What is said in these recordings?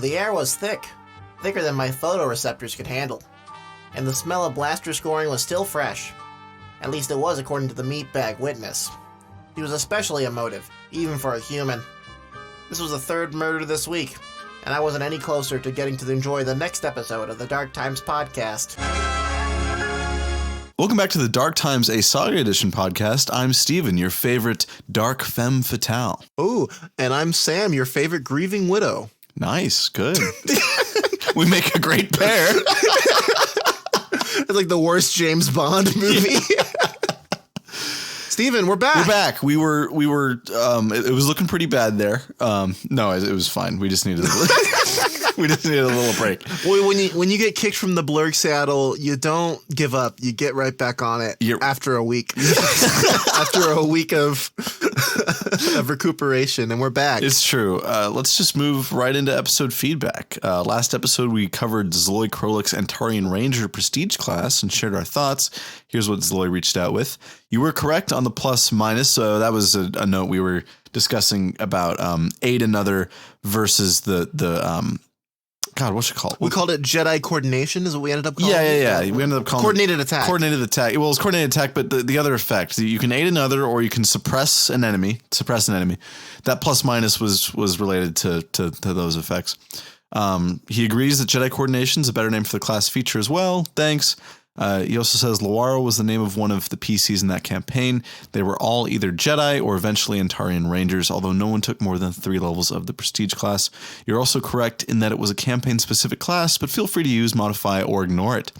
The air was thick, thicker than my photoreceptors could handle, and the smell of blaster scoring was still fresh. At least it was according to the meatbag witness. He was especially emotive, even for a human. This was the third murder this week, and I wasn't any closer to getting to enjoy the next episode of the Dark Times podcast. Welcome back to the Dark Times, a Saga Edition podcast. I'm Steven, your favorite dark femme fatale. Oh, and I'm Sam, your favorite grieving widow. Nice, good. We make a great pair. It's like the worst James Bond movie. Steven, we're back. We're back. We were. It was looking pretty bad there. No, it was fine. We just needed a little break. Well, when you get kicked from the blurg saddle, you don't give up. You get right back on it after a week. After a week of recuperation, and we're back. It's true. Let's just move right into episode feedback. Last episode, we covered Zloy Krolik's Antarian Ranger Prestige class and shared our thoughts. Here's what Zloy reached out with. You were correct on the plus minus. So that was a note we were discussing about aid another versus the God, what's it called? We called it Jedi coordination is what we ended up calling it. Yeah. We ended up calling coordinated attack. Coordinated attack. Well, it's coordinated attack, but the other effect, you can aid another or you can suppress an enemy. That plus minus was related to those effects. He agrees that Jedi coordination is a better name for the class feature as well. Thanks. He also says Lawaro was the name of one of the PCs in that campaign. They were all either Jedi or eventually Antarian Rangers, although no one took more than 3 levels of the Prestige class. You're also correct in that it was a campaign-specific class, but feel free to use, modify, or ignore it.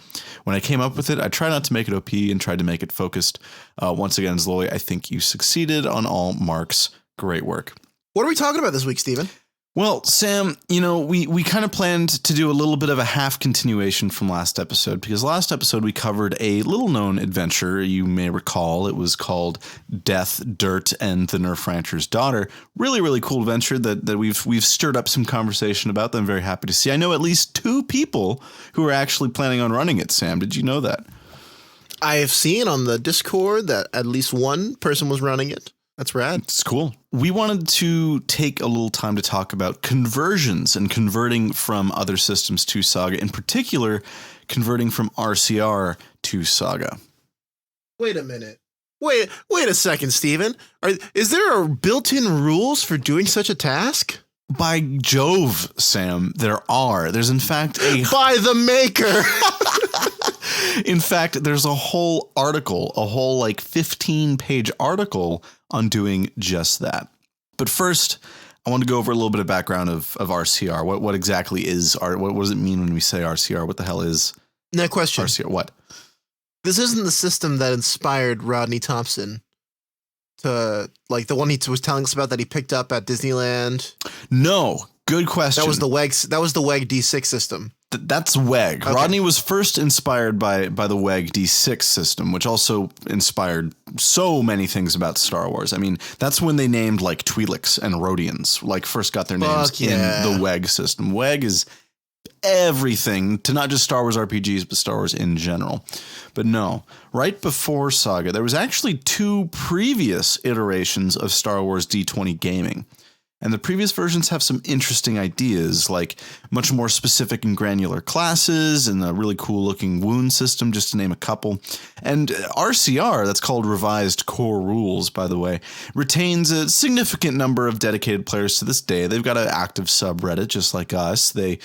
When I came up with it, I tried not to make it OP and tried to make it focused. Once again, Zloy, I think you succeeded on all marks. Great work. What are we talking about this week, Steven? Well, Sam, we kind of planned to do a little bit of a half continuation from last episode, because last episode we covered a little known adventure. You may recall it was called Death, Dirt, and the Nerf Rancher's Daughter. Really, really cool adventure that we've stirred up some conversation about that I'm very happy to see. I know at least 2 people who are actually planning on running it, Sam. Did you know that? I have seen on the Discord that at least one person was running it. That's rad. It's cool. We wanted to take a little time to talk about conversions and converting from other systems to Saga, in particular, converting from RCR to Saga. Wait a minute. Wait a second, Steven. Is there built-in rules for doing such a task? By Jove, Sam, there are. There's in fact by the maker. In fact, there's a whole 15-page article on doing just that. But first, I want to go over a little bit of background of RCR. What exactly is what does it mean when we say RCR? What the hell is no question RCR? What? This isn't the system that inspired Rodney Thompson to the one he was telling us about that he picked up at Disneyland. No, good question. That was the WEG D6 system. That's WEG. Okay. Rodney was first inspired by the WEG D6 system, which also inspired so many things about Star Wars. I mean, that's when they named Twi'leks and Rodians, first got their names in the WEG system. WEG is everything to not just Star Wars RPGs, but Star Wars in general. But no, right before Saga, there was actually 2 previous iterations of Star Wars D20 gaming. And the previous versions have some interesting ideas, like much more specific and granular classes and a really cool looking wound system, just to name a couple. And RCR, that's called Revised Core Rules, by the way, retains a significant number of dedicated players to this day. They've got an active subreddit, just like us. They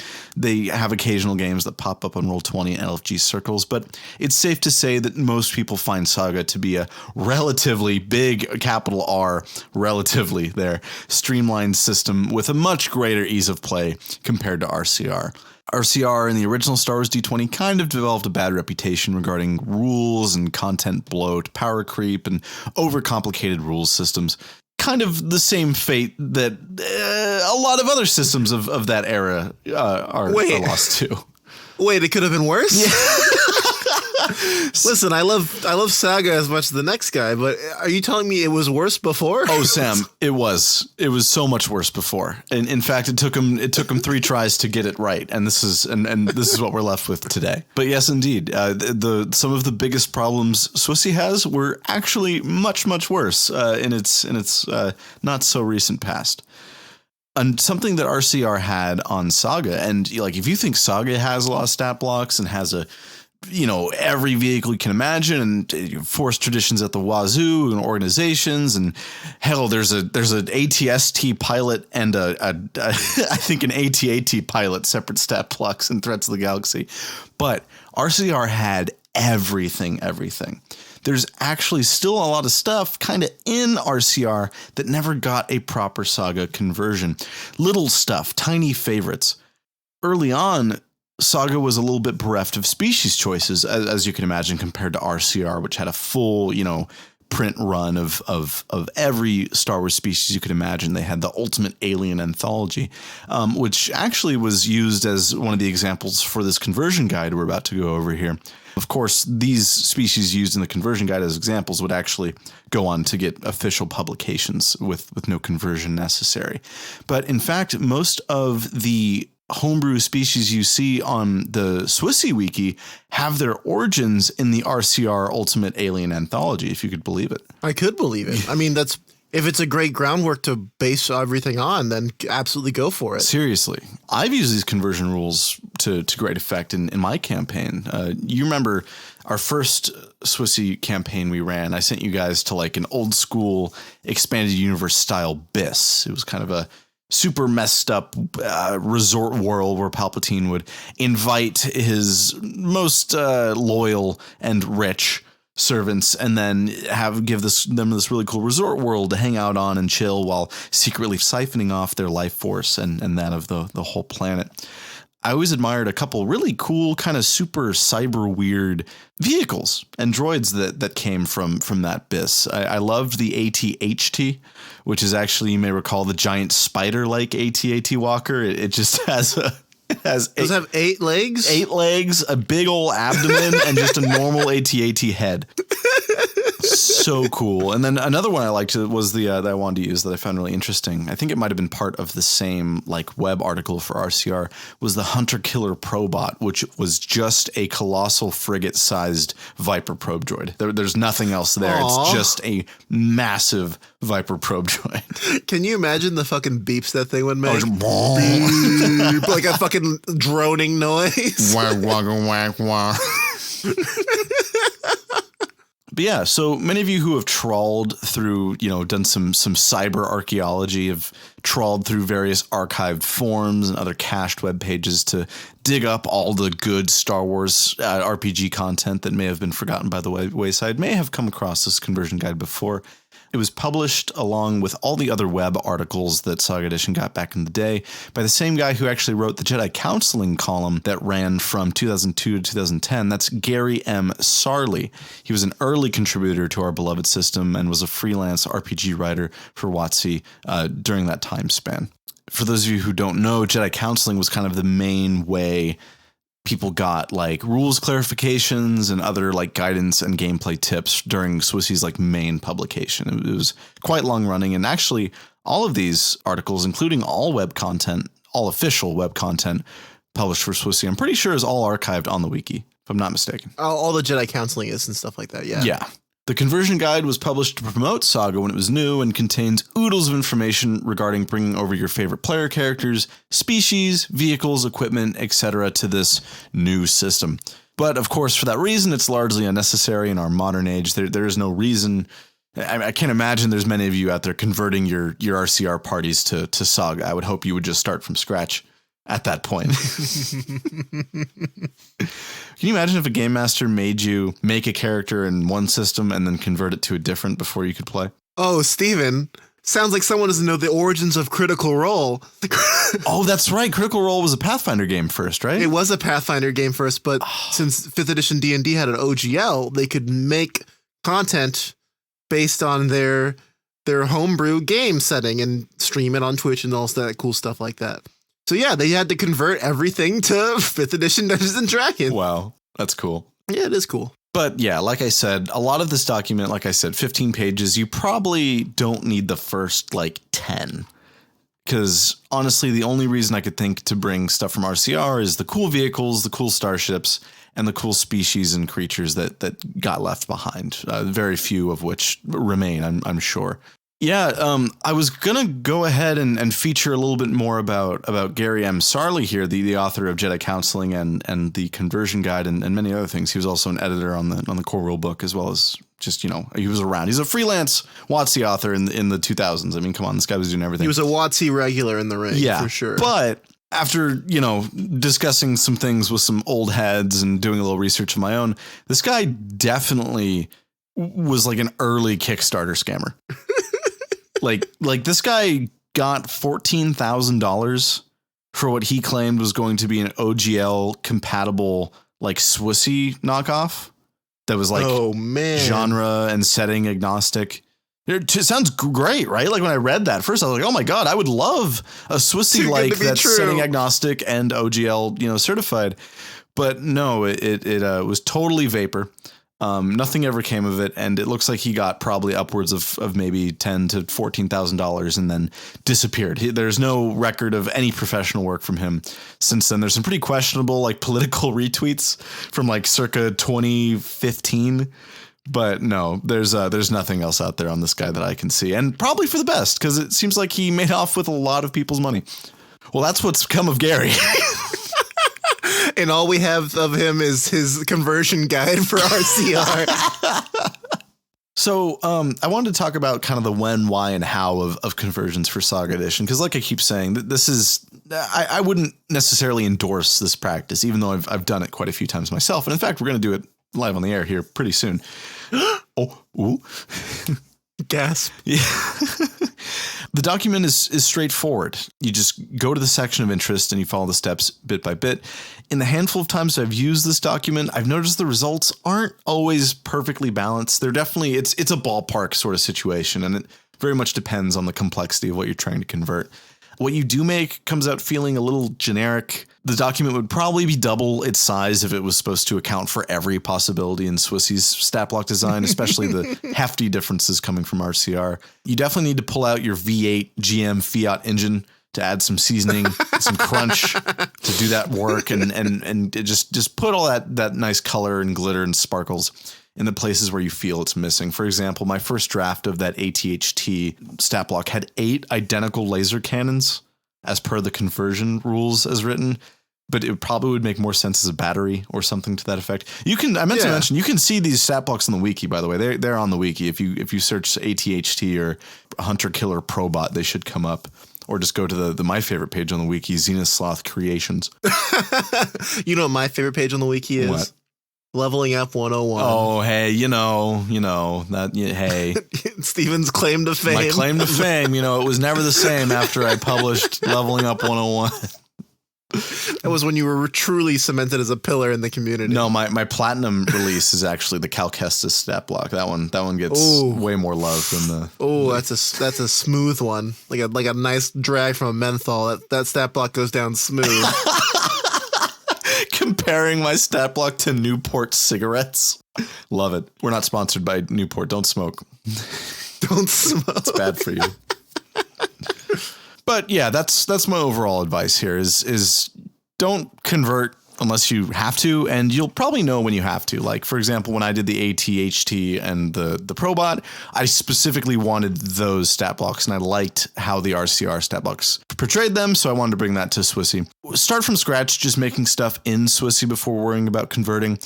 have occasional games that pop up on Roll20 and LFG circles, but it's safe to say that most people find Saga to be a relatively big, capital R, relatively there, streamlined system with a much greater ease of play compared to RCR. RCR in the original Star Wars D20 kind of developed a bad reputation regarding rules and content bloat, power creep, and overcomplicated rules systems. Kind of the same fate that a lot of other systems of that era are lost to. Wait, it could have been worse? Yeah. Listen, I love Saga as much as the next guy, but are you telling me it was worse before? Oh, Sam, it was so much worse before. And in fact, it took him 3 tries to get it right. And this is what we're left with today. But yes, indeed, some of the biggest problems SWSE has were actually much, much worse in its not so recent past. And something that RCR had on Saga, and like if you think Saga has a lot of stat blocks and has every vehicle you can imagine, and force traditions at the wazoo and organizations, and hell, there's an ATST pilot and I think an AT-AT pilot, separate stat blocks in Threats of the Galaxy. But RCR had everything. There's actually still a lot of stuff kind of in RCR that never got a proper Saga conversion. Little stuff, tiny favorites. Early on, Saga was a little bit bereft of species choices, as you can imagine, compared to RCR, which had a full, print run of every Star Wars species you could imagine. They had the ultimate alien anthology, which actually was used as one of the examples for this conversion guide we're about to go over here. Of course, these species used in the conversion guide as examples would actually go on to get official publications with no conversion necessary. But in fact, most of the homebrew species you see on the SWSE Wiki have their origins in the RCR Ultimate Alien Anthology, if you could believe it. I could believe it. I mean, if it's a great groundwork to base everything on, then absolutely go for it. Seriously. I've used these conversion rules to great effect in my campaign. You remember our first SWSE campaign we ran, I sent you guys to like an old school expanded universe style BIS. It was kind of a super messed up resort world where Palpatine would invite his most loyal and rich servants and then give them this really cool resort world to hang out on and chill while secretly siphoning off their life force and that of the whole planet. I always admired a couple really cool, kind of super cyber weird vehicles and droids that came from that BIS. I loved the AT-HT, which is actually, you may recall, the giant spider-like AT-AT walker. It just has Does it have 8 legs? 8 legs, a big old abdomen, and just a normal AT-AT head. So cool. And then another one I liked was that I wanted to use that I found really interesting. I think it might have been part of the same web article for RCR, was the Hunter Killer Probot, which was just a colossal frigate-sized Viper probe droid. There's nothing else there. Aww. It's just a massive Viper probe droid. Can you imagine the fucking beeps that thing would make? Oh, Like a fucking droning noise. wah, wah, wah, wah. But yeah, so many of you who have trawled through, done some cyber archaeology, have trawled through various archived forums and other cached web pages to dig up all the good Star Wars RPG content that may have been forgotten by the wayside, may have come across this conversion guide before. It was published along with all the other web articles that Saga Edition got back in the day by the same guy who actually wrote the Jedi Counseling column that ran from 2002 to 2010. That's Gary M. Sarley. He was an early contributor to our beloved system and was a freelance RPG writer for WotC during that time span. For those of you who don't know, Jedi Counseling was kind of the main way people got rules clarifications and other guidance and gameplay tips during SWSE's main publication. It was quite long running, and actually all of these articles, including all web content, all official web content published for SWSE, I'm pretty sure is all archived on the wiki, if I'm not mistaken. All the Jedi Counseling is and stuff like that. Yeah. Yeah. The conversion guide was published to promote Saga when it was new and contains oodles of information regarding bringing over your favorite player characters, species, vehicles, equipment, etc. to this new system. But of course, for that reason, it's largely unnecessary in our modern age. There is no reason. I can't imagine there's many of you out there converting your RCR parties to Saga. I would hope you would just start from scratch at that point. Can you imagine if a game master made you make a character in one system and then convert it to a different before you could play? Oh, Steven. Sounds like someone doesn't know the origins of Critical Role. Oh, that's right. Critical Role was a Pathfinder game first, right? It was a Pathfinder game first, but since 5th edition D&D had an OGL, they could make content based on their homebrew game setting and stream it on Twitch and all that cool stuff like that. So yeah, they had to convert everything to 5th edition Dungeons and Dragons. Wow, that's cool. Yeah, it is cool. But yeah, like I said, a lot of this document, 15 pages, you probably don't need the first 10. Because honestly, the only reason I could think to bring stuff from RCR is the cool vehicles, the cool starships, and the cool species and creatures that got left behind. Very few of which remain, I'm sure. Yeah, I was gonna go ahead and feature a little bit more about Gary M. Sarley here, the author of Jedi Counseling and the Conversion Guide and many other things. He was also an editor on the core rule book, as well as just, he was around. He's a freelance WotC author in the 2000s. I mean, come on, this guy was doing everything. He was a WotC regular in the ring, for sure. But after, discussing some things with some old heads and doing a little research of my own, this guy definitely was like an early Kickstarter scammer. like this guy got $14,000 for what he claimed was going to be an OGL compatible like SWSE knockoff that was like genre and setting agnostic. It sounds great, right? Like when I read that first, I was like, oh my God, I would love a SWSE like that's setting agnostic and OGL, certified. But no, it was totally vapor. Nothing ever came of it, and it looks like he got probably upwards of maybe $10,000 to $14,000 and then disappeared. There's no record of any professional work from him since then. There's some pretty questionable like political retweets from like circa 2015, but no, there's nothing else out there on this guy that I can see, and probably for the best because it seems like he made off with a lot of people's money. Well, that's what's come of Gary. And all we have of him is his conversion guide for RCR. So I wanted to talk about kind of the when, why, and how of conversions for Saga Edition. Because like I keep saying, this is I wouldn't necessarily endorse this practice, even though I've done it quite a few times myself. And in fact, we're going to do it live on the air here pretty soon. Ooh. Gasp. Yeah. The document is straightforward. You just go to the section of interest and you follow the steps bit by bit. In the handful of times I've used this document, I've noticed the results aren't always perfectly balanced. They're definitely, it's a ballpark sort of situation, and it very much depends on the complexity of what you're trying to convert. What you do make comes out feeling a little generic. The document would probably be double its size if it was supposed to account for every possibility in SWSE's stat block design, especially the hefty differences coming from RCR. You definitely need to pull out your V8 GM Fiat engine to add some seasoning, some crunch to do that work, and just put all that nice color and glitter and sparkles in the places where you feel it's missing. For example, my first draft of that ATHT stat block had 8 identical laser cannons as per the conversion rules as written, but it probably would make more sense as a battery or something to that effect. I meant to mention, you can see these stat blocks on the wiki, by the way. They're on the wiki. If you search ATHT or Hunter Killer Probot, they should come up. Or just go to the my favorite page on the wiki, Zenith Sloth Creations. You know what my favorite page on the wiki is? What? Leveling Up 101. Oh, hey, hey. Steven's claim to fame. My claim to fame, it was never the same after I published Leveling Up 101. That was when you were truly cemented as a pillar in the community. No, my platinum release is actually the Cal Kestis stat block. That one gets way more love than the. Oh, that's a smooth one. Like a nice drag from a menthol. That stat block goes down smooth. Comparing my stat block to Newport cigarettes. Love it. We're not sponsored by Newport. Don't smoke. Don't smoke. It's bad for you. But yeah, that's my overall advice here is don't convert unless you have to, and you'll probably know when you have to. Like, for example, when I did the ATHT and the Probot, I specifically wanted those stat blocks, and I liked how the RCR stat blocks portrayed them, so I wanted to bring that to SWSE. Start from scratch, just making stuff in SWSE before worrying about converting.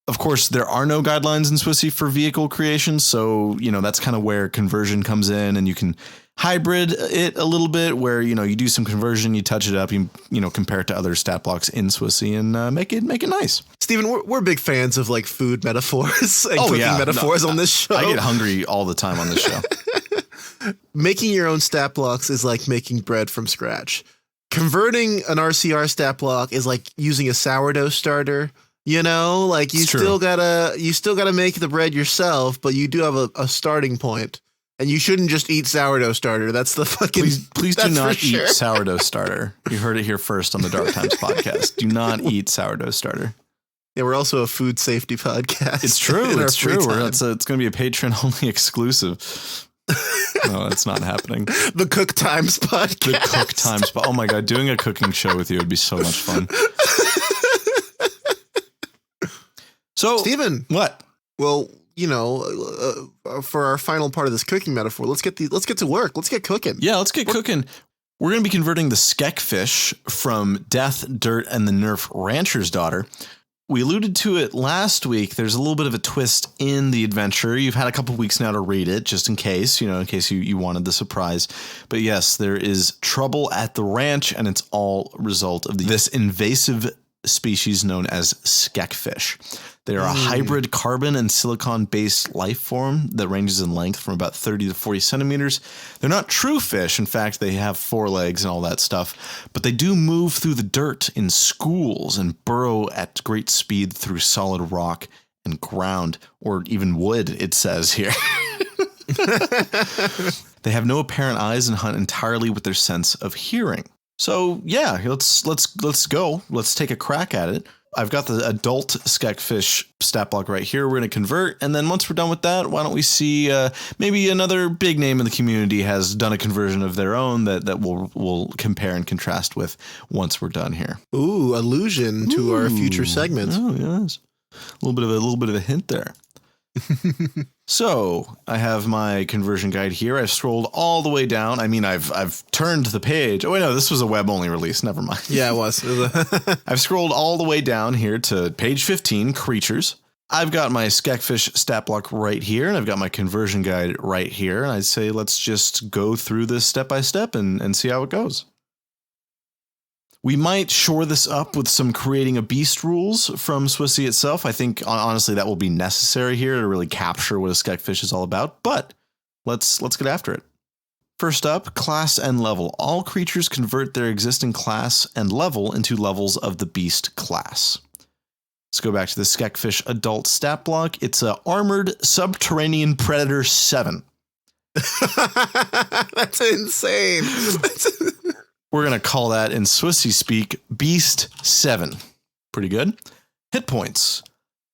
Of course, there are no guidelines in SWSE for vehicle creation, so, that's kind of where conversion comes in, and you can hybrid it a little bit where, you do some conversion, you touch it up, you compare it to other stat blocks in SWSE and make it nice. Steven, we're big fans of like food metaphors and cooking metaphors on this show. I get hungry all the time on this show. Making your own stat blocks is like making bread from scratch. Converting an RCR stat block is like using a sourdough starter. You still gotta make the bread yourself, but you do have a starting point. And you shouldn't just eat sourdough starter. That's the fucking. Please do not eat sourdough starter. You heard it here first on the Dark Times podcast. Do not eat sourdough starter. Yeah, we're also a food safety podcast. It's true. It's true. It's going to be a Patreon only exclusive. No, that's not happening. The Cook Times podcast. The Cook Times. Oh my God, doing a cooking show with you would be so much fun. So, Steven. What? Well, for our final part of this cooking metaphor, let's get to work. Let's get cooking. Yeah, let's get cooking. We're going to be converting the Skekfish from Death, Dirt, and the Nerf Rancher's Daughter. We alluded to it last week. There's a little bit of a twist in the adventure. You've had a couple weeks now to read it, just in case you wanted the surprise. But yes, there is trouble at the ranch, and it's all a result of this invasive species known as Skekfish. They are a hybrid carbon and silicon-based life form that ranges in length from about 30 to 40 centimeters. They're not true fish. In fact, they have 4 legs and all that stuff, but they do move through the dirt in schools and burrow at great speed through solid rock and ground, or even wood, it says here. They have no apparent eyes and hunt entirely with their sense of hearing. So yeah, let's go. Let's take a crack at it. I've got the adult Skekfish stat block right here. We're going to convert. And then once we're done with that, why don't we see maybe another big name in the community has done a conversion of their own that we'll compare and contrast with once we're done here. Ooh, allusion to our future segments. Oh, yes. A little bit of a hint there. So I have my conversion guide here. I've scrolled all the way down. I mean, I've turned the page. Oh, wait, no, this was a web only release. Never mind. Yeah, it was. I've scrolled all the way down here to page 15, creatures. I've got my Skekfish stat block right here, and I've got my conversion guide right here. And I'd say let's just go through this step by step and see how it goes. We might shore this up with some creating a beast rules from SWSE itself. I think, honestly, that will be necessary here to really capture what a Skekfish is all about, but let's get after it. First up, class and level. All creatures convert their existing class and level into levels of the beast class. Let's go back to the Skekfish adult stat block. It's a armored subterranean predator 7. That's insane. We're going to call that in SWSE speak Beast 7. Pretty good. Hit points.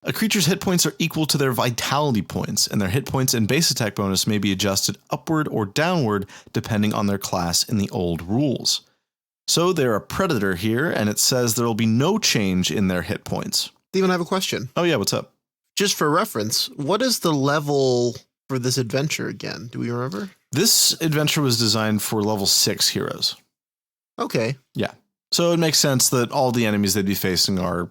A creature's hit points are equal to their vitality points, and their hit points and base attack bonus may be adjusted upward or downward depending on their class in the old rules. So they're a predator here, and it says there will be no change in their hit points. Steven, I have a question. Oh yeah, what's up? Just for reference, what is the level for this adventure again? Do we remember? This adventure was designed for level 6 heroes. Okay. Yeah. So it makes sense that all the enemies they'd be facing are,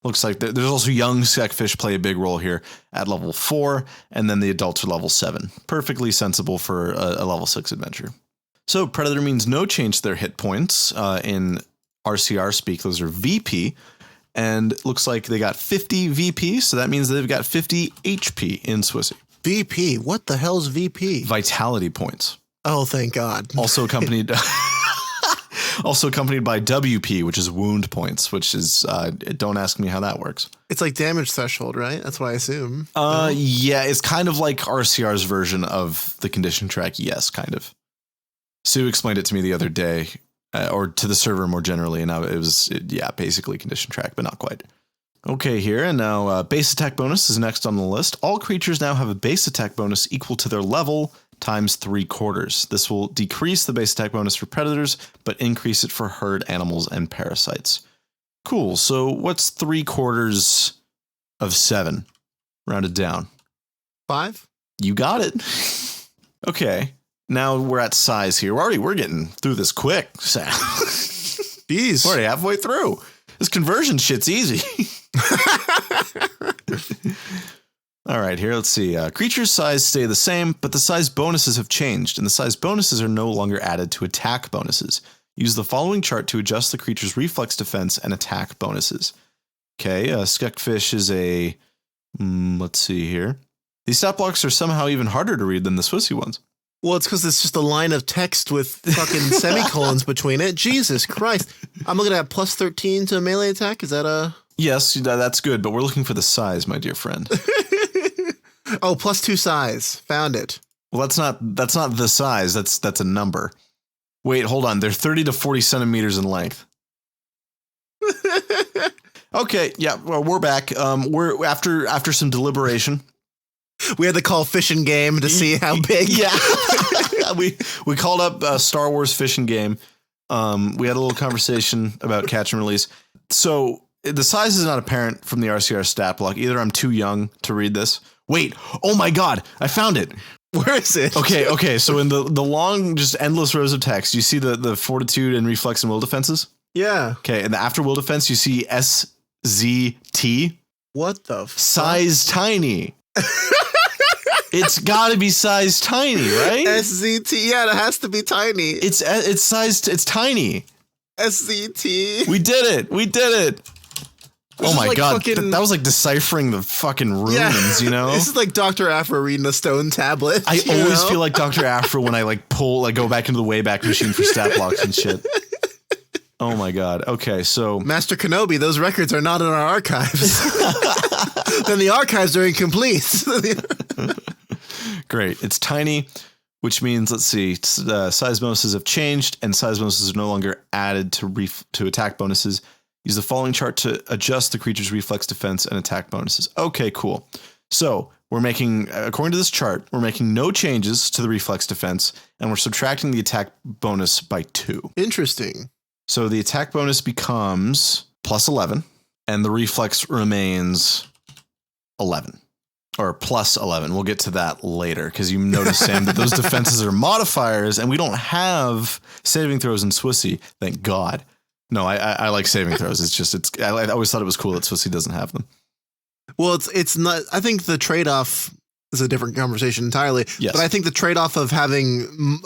looks like there's also young Skekfish play a big role here at level 4, and then the adults are level 7. Perfectly sensible for a level 6 adventure. So Predator means no change to their hit points. In RCR speak, those are VP, and it looks like they got 50 VP, so that means they've got 50 HP in SWSE. VP? What the hell's VP? Vitality points. Oh, thank God. Also accompanied... Also accompanied by WP, which is wound points, which is, don't ask me how that works. It's like damage threshold, right? That's what I assume. Yeah, it's kind of like RCR's version of the condition track. Yes, kind of. Sue explained it to me the other day, or to the server more generally, and it was basically condition track, but not quite. Okay, here, and now base attack bonus is next on the list. All creatures now have a base attack bonus equal to their level times 3/4. This will decrease the base attack bonus for predators, but increase it for herd animals and parasites. Cool. So what's 3/4 of 7? Rounded down. 5? You got it. Okay. Now we're at size here. We're getting through this quick, Sam. Jeez. We're already halfway through. This conversion shit's easy. All right, here, let's see. Creatures' size stay the same, but the size bonuses have changed, and the size bonuses are no longer added to attack bonuses. Use the following chart to adjust the creature's reflex defense and attack bonuses. Okay, Skekfish is a... let's see here. These stat blocks are somehow even harder to read than the SWSE ones. Well, it's because it's just a line of text with fucking semicolons between it. Jesus Christ. I'm looking at plus 13 to melee attack. Is that a... Yes, that's good, but we're looking for the size, my dear friend. Oh, plus 2 size. Found it. Well, that's not the size. That's a number. Wait, hold on. They're 30 to 40 centimeters in length. Okay, yeah, well, we're back. We're after some deliberation. We had to call Fish and Game to see how big. Yeah, we called up Star Wars Fish and Game. We had a little conversation about catch and release. So the size is not apparent from the RCR stat block. Either I'm too young to read this, Wait. Oh my God. I found it. Where is it? Okay. So in the long, just endless rows of text, you see the fortitude and reflex and will defenses. Yeah. Okay. And after will defense, you see SZT. What the size tiny. It's got to be size tiny, right? SZT. Yeah, it has to be tiny. It's sized. It's tiny. SZT. We did it. This oh my like God. fucking- That was like deciphering the fucking runes, you know? This is like Dr. Afro reading a stone tablet. I always feel like Dr. Afro when I like go back into the Wayback Machine for stat blocks and shit. Oh my God. Okay, so Master Kenobi, those records are not in our archives. Then the archives are incomplete. great. It's tiny, which means, let's see, size bonuses have changed and size bonuses are no longer added to attack bonuses. Use the following chart to adjust the creature's reflex defense and attack bonuses. Okay, cool. So we're making, according to this chart, we're making no changes to the reflex defense and we're subtracting the attack bonus by 2. Interesting. So the attack bonus becomes plus 11 and the reflex remains 11 or plus 11. We'll get to that later because you notice, Sam, that those defenses are modifiers and we don't have saving throws in SWSE. Thank God. No, I like saving throws. I always thought it was cool that SWSE doesn't have them. Well, it's not. I think the trade-off is a different conversation entirely. Yes. But I think the trade-off of having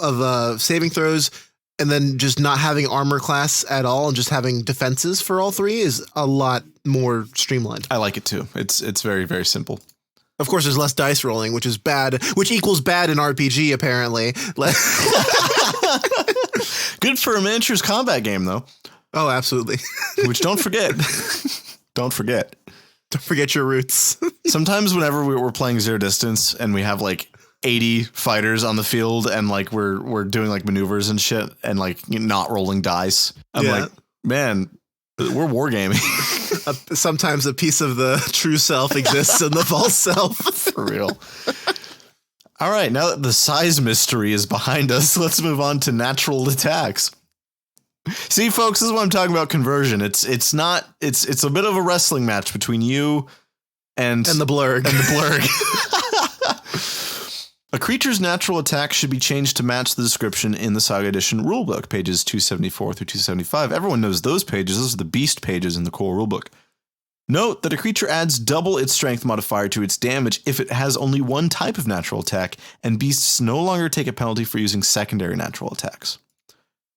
saving throws and then just not having armor class at all and just having defenses for all 3 is a lot more streamlined. I like it too. It's very, very simple. Of course, there's less dice rolling, which is bad, which equals bad in RPG, apparently. Good for a miniatures combat game, though. Oh, absolutely. Which don't forget. Don't forget your roots. Sometimes whenever we're playing Zero Distance and we have like 80 fighters on the field and like we're doing like maneuvers and shit and like not rolling dice, I'm like, man, we're wargaming. Sometimes a piece of the true self exists in the false self. For real. All right, now that the size mystery is behind us, let's move on to natural attacks. See, folks, this is what I'm talking about conversion. It's a bit of a wrestling match between you and the blurg. A creature's natural attack should be changed to match the description in the Saga Edition rulebook, pages 274 through 275. Everyone knows those pages. Those are the beast pages in the core rulebook. Note that a creature adds double its strength modifier to its damage if it has only one type of natural attack, and beasts no longer take a penalty for using secondary natural attacks.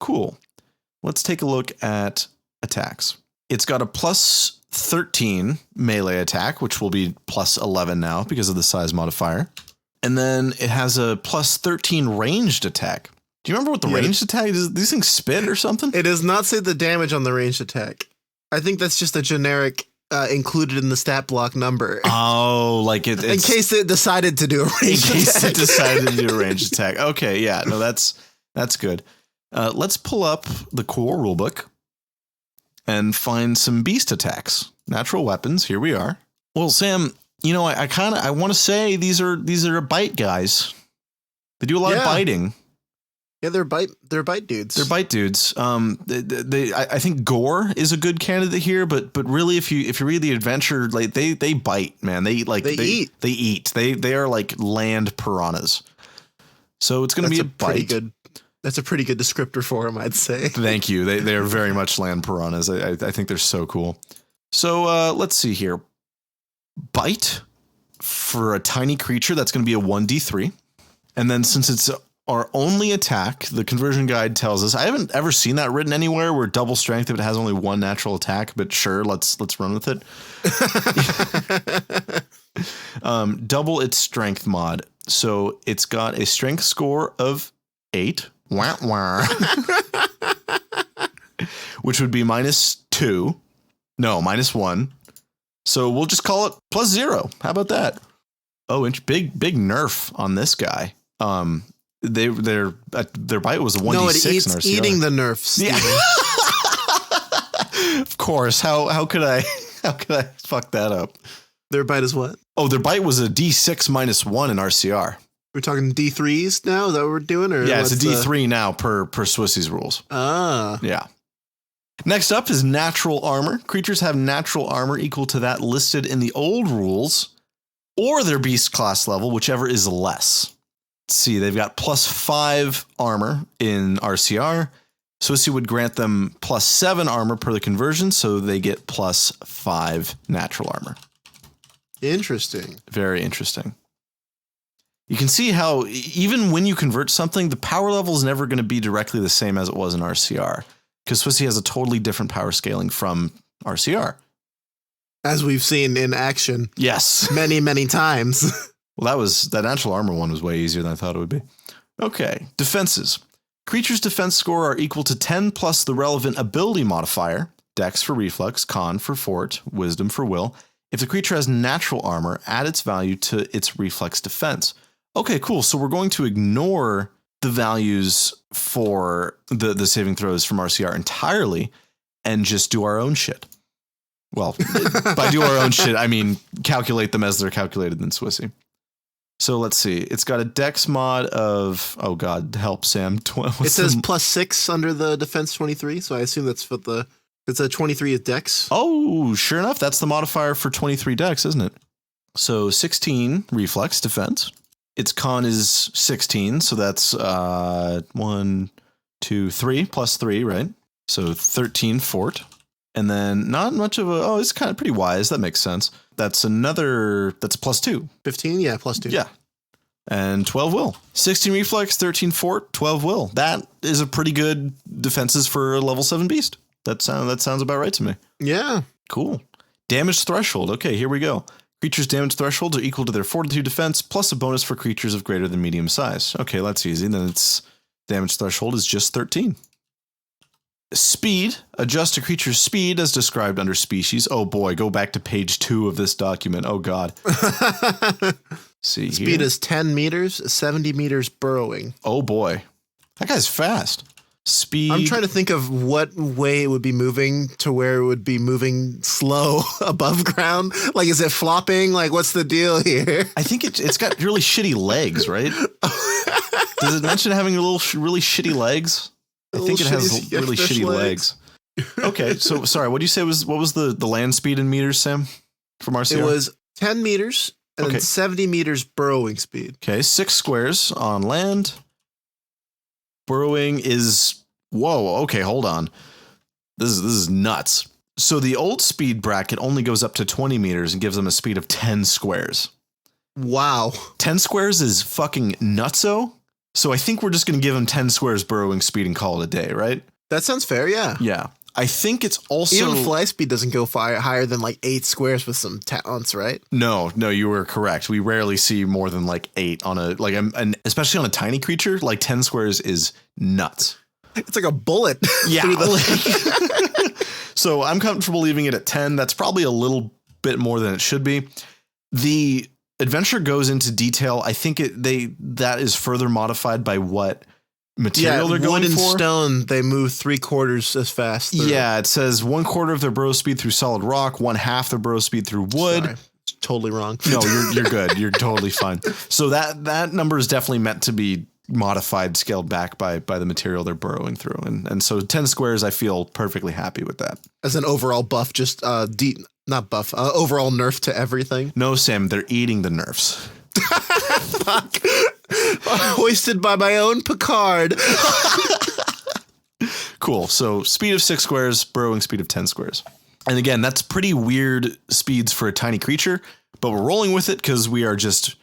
Cool. Let's take a look at attacks. It's got a plus 13 melee attack, which will be plus 11 now because of the size modifier. And then it has a plus 13 ranged attack. Do you remember what the ranged attack is? These things spit or something? It does not say the damage on the ranged attack. I think that's just a generic included in the stat block number. Oh, like it's in case it decided to do a ranged attack. In case it decided to do a ranged attack. Okay, yeah, no, that's good. Let's pull up the core rulebook and find some beast attacks. Natural weapons. Here we are. Well, Sam, you know, I want to say these are bite guys. They do a lot of biting. Yeah, they're bite dudes. They're bite dudes. I think gore is a good candidate here, but really, if you read the adventure, like they bite, man. They eat. They eat. They are like land piranhas. So it's going to be a bite. That's a pretty good descriptor for them, I'd say. Thank you. They are very much land piranhas. I think they're so cool. So let's see here. Bite for a tiny creature, that's going to be a 1d3. And then since it's our only attack, the conversion guide tells us, I haven't ever seen that written anywhere where double strength if it has only one natural attack, but sure, let's run with it. Double its strength mod. So it's got a strength score of 8. Wah, wah. Which would be -2. No, -1. So we'll just call it +0. How about that? Oh, big Nerf on this guy. Their bite was a 1d6 no, it in eats RCR. Eating the Nerf, Steven. Yeah. Of course. How could I fuck that up? Their bite is what? Oh, their bite was a d6 -1 in RCR. We're talking D3s now? Is that what we're doing? Or yeah, it's a D3 now per SWSE's rules. Ah. Yeah. Next up is natural armor. Creatures have natural armor equal to that listed in the old rules. or their beast class level, whichever is less. Let's see, they've got +5 armor in RCR. SWSE would grant them +7 armor per the conversion, so they get +5 natural armor. Interesting. Very interesting. You can see how even when you convert something, the power level is never going to be directly the same as it was in RCR, because SWSE has a totally different power scaling from RCR. As we've seen in action. Yes. Many, many times. Well, that natural armor one was way easier than I thought it would be. Okay, defenses. Creature's defense score are equal to 10 plus the relevant ability modifier, Dex for reflex, Con for fort, Wisdom for will. If the creature has natural armor, add its value to its reflex defense. Okay, cool. So we're going to ignore the values for the saving throws from RCR entirely and just do our own shit. Well, by do our own shit, I mean calculate them as they're calculated in SWSE. So let's see. It's got a dex mod of, oh God, help, Sam. It says +6 under the defense 23, so I assume that's for it's a 23 is dex. Oh, sure enough. That's the modifier for 23 dex, isn't it? So 16 reflex defense. Its con is 16, so that's 1, 2, 3 plus 3, right? So 13 fort. And then not much of it's kind of pretty wise. That makes sense. That's +2. 15, yeah, +2. Yeah. And 12 will. 16 reflex, 13 fort, 12 will. That is a pretty good defenses for a level 7 beast. That sounds about right to me. Yeah. Cool. Damage threshold. Okay, here we go. Creatures' damage thresholds are equal to their fortitude defense plus a bonus for creatures of greater than medium size. Okay, that's easy. Then its damage threshold is just 13. Speed. Adjust a creature's speed as described under species. Oh boy, go back to page 2 of this document. Oh God. See, speed is 10 meters, 70 meters burrowing. Oh boy. That guy's fast. Speed. I'm trying to think of what way it would be moving to where it would be moving slow above ground. Like, is it flopping? Like, what's the deal here? I think it's got really shitty legs, right? Does it mention having really shitty legs? I think it has really shitty legs. Okay, so sorry, what did you say what was the land speed in meters, Sam, from RCR? It was 10 meters and then 70 meters burrowing speed. Okay, 6 squares on land. Burrowing is, whoa, okay, hold on. This is nuts. So the old speed bracket only goes up to 20 meters and gives them a speed of 10 squares. Wow. 10 squares is fucking nutso. So I think we're just going to give them 10 squares burrowing speed and call it a day, right? That sounds fair, yeah. Yeah. I think it's also... Even fly speed doesn't go higher than like 8 squares with some talents, right? No, you were correct. We rarely see more than like 8 on especially on a tiny creature. Like 10 squares is nuts. It's like a bullet. Yeah. So I'm comfortable leaving it at 10. That's probably a little bit more than it should be. The adventure goes into detail. I think that is further modified by what material they're going for. Wood and for. stone, they move 3/4 as fast. Yeah, it says 1/4 of their burrow speed through solid rock, 1/2 their burrow speed through wood. Sorry, totally wrong. No, you're good. You're totally fine. So that number is definitely meant to be modified, scaled back by the material they're burrowing through. And so 10 squares, I feel perfectly happy with that. As an overall buff, just overall nerf to everything. No, Sam, they're eating the nerfs. Fuck. Hoisted by my own Picard. Cool. So speed of 6 squares, burrowing speed of 10 squares. And again, that's pretty weird speeds for a tiny creature, but we're rolling with it because we are just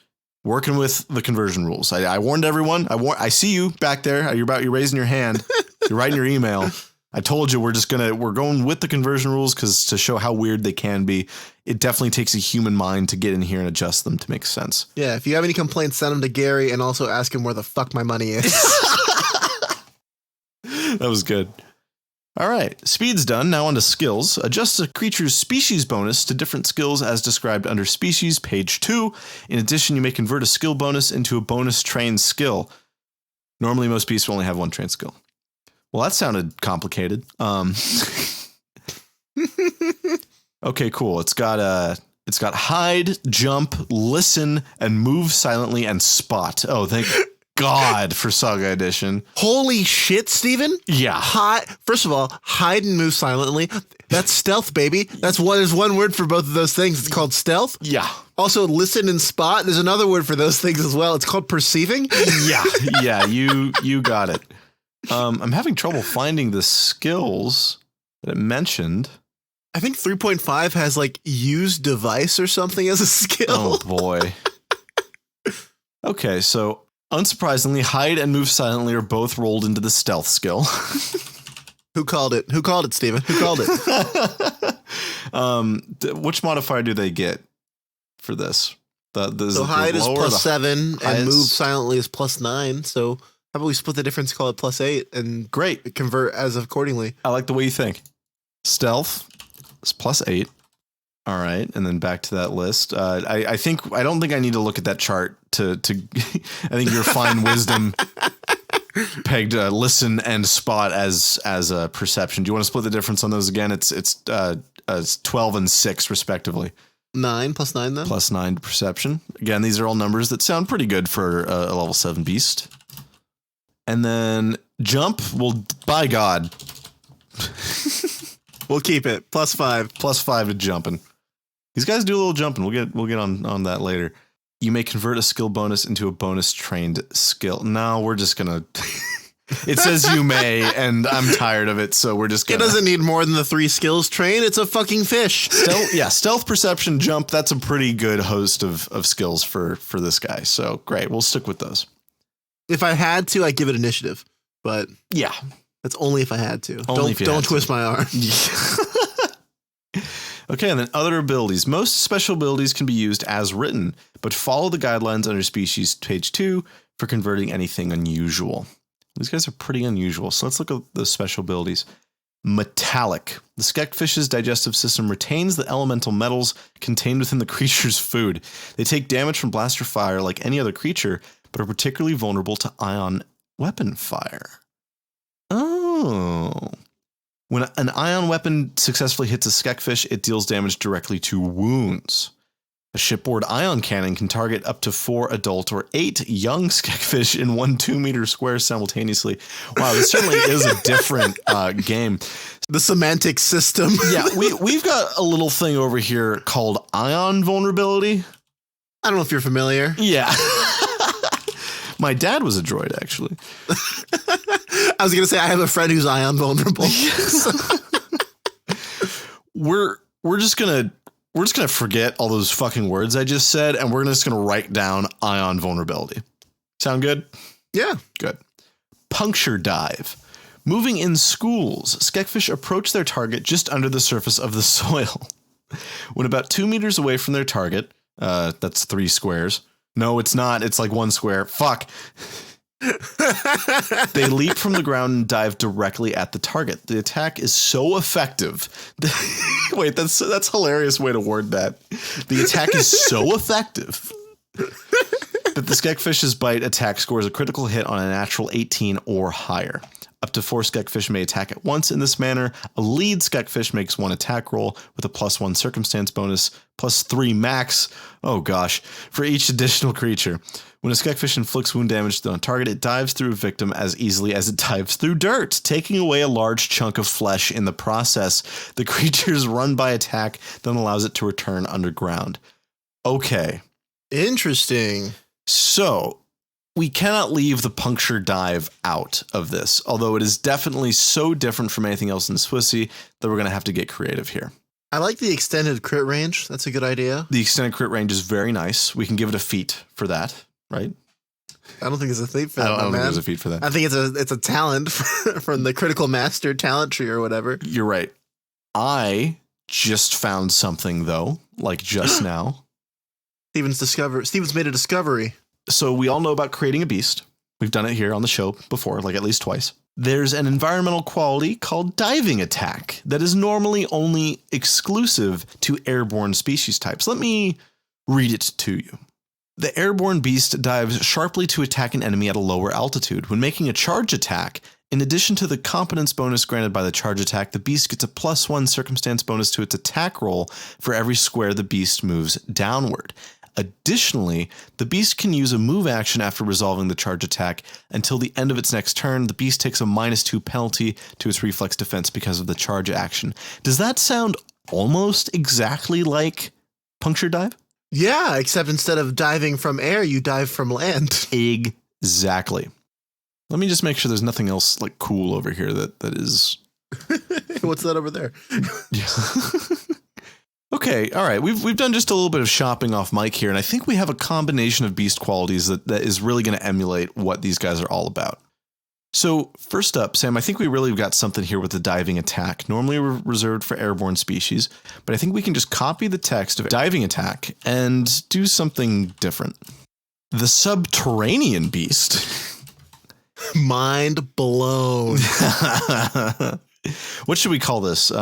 working with the conversion rules. I warned everyone. I see you back there. You're raising your hand. You're writing your email. I told you we're going with the conversion rules because to show how weird they can be. It definitely takes a human mind to get in here and adjust them to make sense. Yeah, if you have any complaints, send them to Gary and also ask him where the fuck my money is. That was good. All right, speed's done. Now on to skills. Adjust a creature's species bonus to different skills as described under species, page 2. In addition, you may convert a skill bonus into a bonus trained skill. Normally, most beasts will only have 1 trained skill. Well, that sounded complicated. Okay, cool. It's got hide, jump, listen, and move silently and spot. Oh, God for Saga Edition. Holy shit, Steven. Yeah. First of all, hide and move silently. That's stealth, baby. There's one word for both of those things. It's called stealth. Yeah. Also, listen and spot. There's another word for those things as well. It's called perceiving. Yeah. Yeah. You got it. I'm having trouble finding the skills that it mentioned. I think 3.5 has like use device or something as a skill. Oh boy. Okay, so unsurprisingly, hide and move silently are both rolled into the stealth skill. Who called it? Who called it, Steven? Who called it? Which modifier do they get for this? So hide is +7 and move silently is +9. So how about we split the difference, call it +8, and great, convert as accordingly. I like the way you think. Stealth is +8. All right, and then back to that list. I don't think I need to look at that chart to I think your fine wisdom pegged listen and spot as a perception. Do you want to split the difference on those again? It's 12 and 6 respectively. 9 +9 then? +9 to perception. Again, these are all numbers that sound pretty good for a level 7 beast. And then jump, well, by God. We'll keep it. +5. +5 to jumping. These guys do a little jumping. We'll get on that later. You may convert a skill bonus into a bonus trained skill. No, we're just gonna. It says you may, and I'm tired of it, so we're just gonna. It doesn't need more than the 3 skills train. It's a fucking fish. Stealth, perception, jump. That's a pretty good host of skills for this guy. So great, we'll stick with those. If I had to, I'd give it initiative, but yeah, that's only if I had to. Don't twist my arm. Okay, and then other abilities. Most special abilities can be used as written, but follow the guidelines under species page 2 for converting anything unusual. These guys are pretty unusual, so let's look at the special abilities. Metallic. The Skekfish's digestive system retains the elemental metals contained within the creature's food. They take damage from blaster fire like any other creature, but are particularly vulnerable to ion weapon fire. Oh. When an ion weapon successfully hits a Skekfish, it deals damage directly to wounds. A shipboard ion cannon can target up to 4 adult or 8 young Skekfish in 1 2-meter square simultaneously. Wow, this certainly is a different game. The semantic system. Yeah, we've got a little thing over here called ion vulnerability. I don't know if you're familiar. Yeah. My dad was a droid, actually. I was going to say, I have a friend who's ion vulnerable. We're just going to forget all those fucking words I just said, and we're just going to write down ion vulnerability. Sound good? Yeah. Good. Puncture dive. Moving in schools, Skekfish approach their target just under the surface of the soil. When about 2 meters away from their target, that's 3 squares. No, it's not. It's like 1 square. Fuck. They leap from the ground and dive directly at the target. The attack is so effective. Wait, that's a hilarious way to word that. The attack is so effective that the Skekfish's bite attack scores a critical hit on a natural 18 or higher. Up to 4 Skekfish may attack at once in this manner. A lead Skekfish makes 1 attack roll with a +1 circumstance bonus, +3 max, oh gosh, for each additional creature. When a Skekfish inflicts wound damage on a target, it dives through a victim as easily as it dives through dirt, taking away a large chunk of flesh in the process. The creature's run-by attack then allows it to return underground. Okay. Interesting. So, we cannot leave the puncture dive out of this, although it is definitely so different from anything else in SWSE that we're going to have to get creative here. I like the extended crit range. That's a good idea. The extended crit range is very nice. We can give it a feat for that, right? I don't think it's a feat for that, I don't think man. there's a feat for that. I think it's a talent from the Critical Master talent tree or whatever. You're right. I just found something, though, like just now. Steven's made a discovery. So we all know about creating a beast. We've done it here on the show before, like at least twice. There's an environmental quality called diving attack that is normally only exclusive to airborne species types. Let me read it to you. The airborne beast dives sharply to attack an enemy at a lower altitude. When making a charge attack, in addition to the competence bonus granted by the charge attack, the beast gets a +1 circumstance bonus to its attack roll for every square the beast moves downward. Additionally, the beast can use a move action after resolving the charge attack. Until the end of its next turn, the beast takes a -2 penalty to its reflex defense because of the charge action. Does that sound almost exactly like Puncture Dive? Yeah, except instead of diving from air, you dive from land. Exactly. Let me just make sure there's nothing else like cool over here that is. What's that over there? Yeah. Okay, all right. We've done just a little bit of shopping off mic here, and I think we have a combination of beast qualities that is really going to emulate what these guys are all about. So first up, Sam, I think we really got something here with the diving attack. Normally reserved for airborne species, but I think we can just copy the text of diving attack and do something different. The subterranean beast. Mind blown. What should we call this?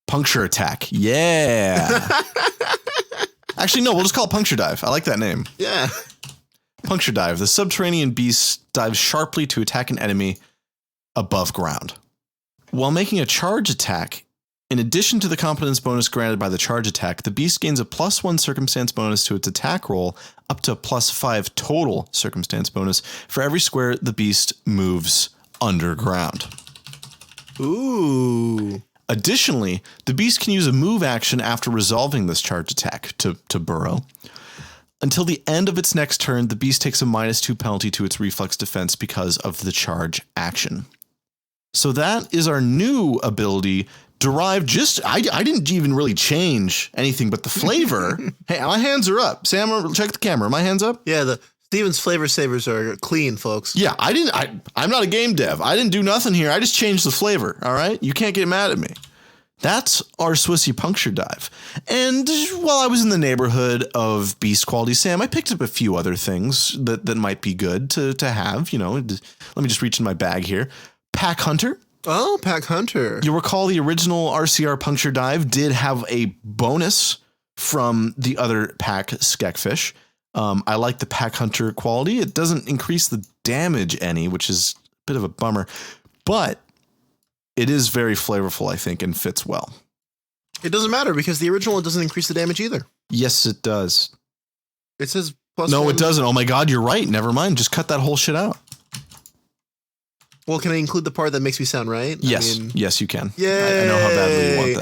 Puncture attack. Yeah. Actually, no, we'll just call it puncture dive. I like that name. Yeah. Puncture dive. The subterranean beast dives sharply to attack an enemy above ground. While making a charge attack, in addition to the competence bonus granted by the charge attack, the beast gains a +1 circumstance bonus to its attack roll, up to a +5 total circumstance bonus for every square the beast moves underground. Ooh. Additionally, the beast can use a move action after resolving this charge attack to burrow. Until the end of its next turn, the beast takes a -2 penalty to its reflex defense because of the charge action. So that is our new ability derived I didn't even really change anything but the flavor. Hey, my hands are up. Sam, check the camera. My hands up? Yeah, the Steven's flavor savers are clean, folks. Yeah, I'm not a game dev. I didn't do nothing here. I just changed the flavor, all right? You can't get mad at me. That's our SWSE Puncture Dive. And while I was in the neighborhood of beast quality, Sam, I picked up a few other things that might be good to have. You know, let me just reach in my bag here. Pack Hunter. Oh, Pack Hunter. You'll recall the original RCR Puncture Dive did have a bonus from the other pack, Skekfish. I like the Pack Hunter quality. It doesn't increase the damage any, which is a bit of a bummer, but it is very flavorful, I think, and fits well. It doesn't matter because the original one doesn't increase the damage either. Yes, it does. It says +1. No, it doesn't. Oh my God, you're right. Never mind. Just cut that whole shit out. Well, can I include the part that makes me sound right? Yes. Yes, you can. Yay. I know how badly you want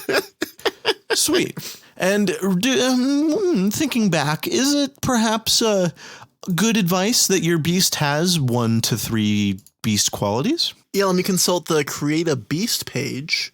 that. Sweet. And thinking back, is it perhaps good advice that your beast has 1 to 3 beast qualities? Yeah, let me consult the Create a Beast page.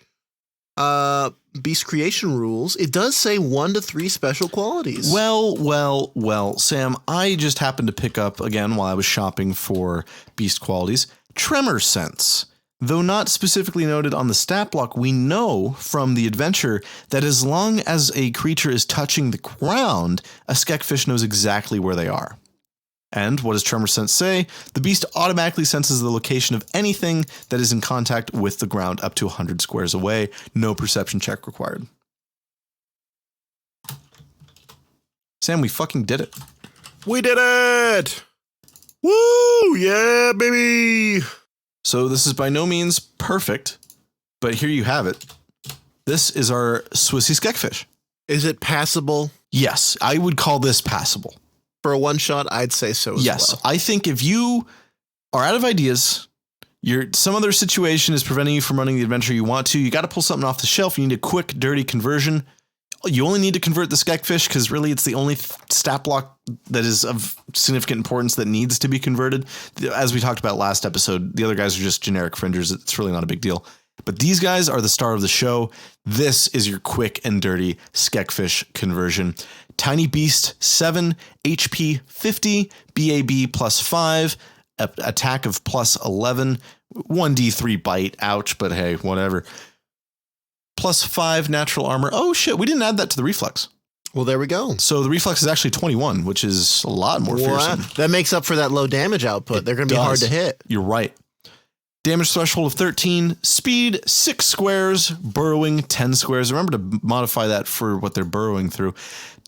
Beast creation rules. It does say 1 to 3 special qualities. Well, Sam, I just happened to pick up, again, while I was shopping for beast qualities, Tremor Sense. Though not specifically noted on the stat block, we know from the adventure that as long as a creature is touching the ground, a Skekfish knows exactly where they are. And what does Tremor Sense say? The beast automatically senses the location of anything that is in contact with the ground up to 100 squares away. No perception check required. Sam, we fucking did it. We did it! Woo! Yeah, baby! So this is by no means perfect, but here you have it. This is our SWSE Skekfish. Is it passable? Yes, I would call this passable. For a one-shot, I'd say so as yes, well. I think if you are out of ideas, some other situation is preventing you from running the adventure you want to, you got to pull something off the shelf, you need a quick, dirty conversion. You only need to convert the Skekfish because really it's the only stat block that is of significant importance that needs to be converted. As we talked about last episode, the other guys are just generic fringers. It's really not a big deal. But these guys are the star of the show. This is your quick and dirty Skekfish conversion. Tiny Beast 7, HP 50, BAB +5, attack of +11, 1d3 bite. Ouch, but hey, whatever. +5 natural armor. Oh shit, we didn't add that to the reflex. Well, there we go. So the reflex is actually 21, which is a lot more fearsome. That makes up for that low damage output. They're going to be hard to hit. You're right. Damage threshold of 13, speed 6 squares, burrowing 10 squares. Remember to modify that for what they're burrowing through.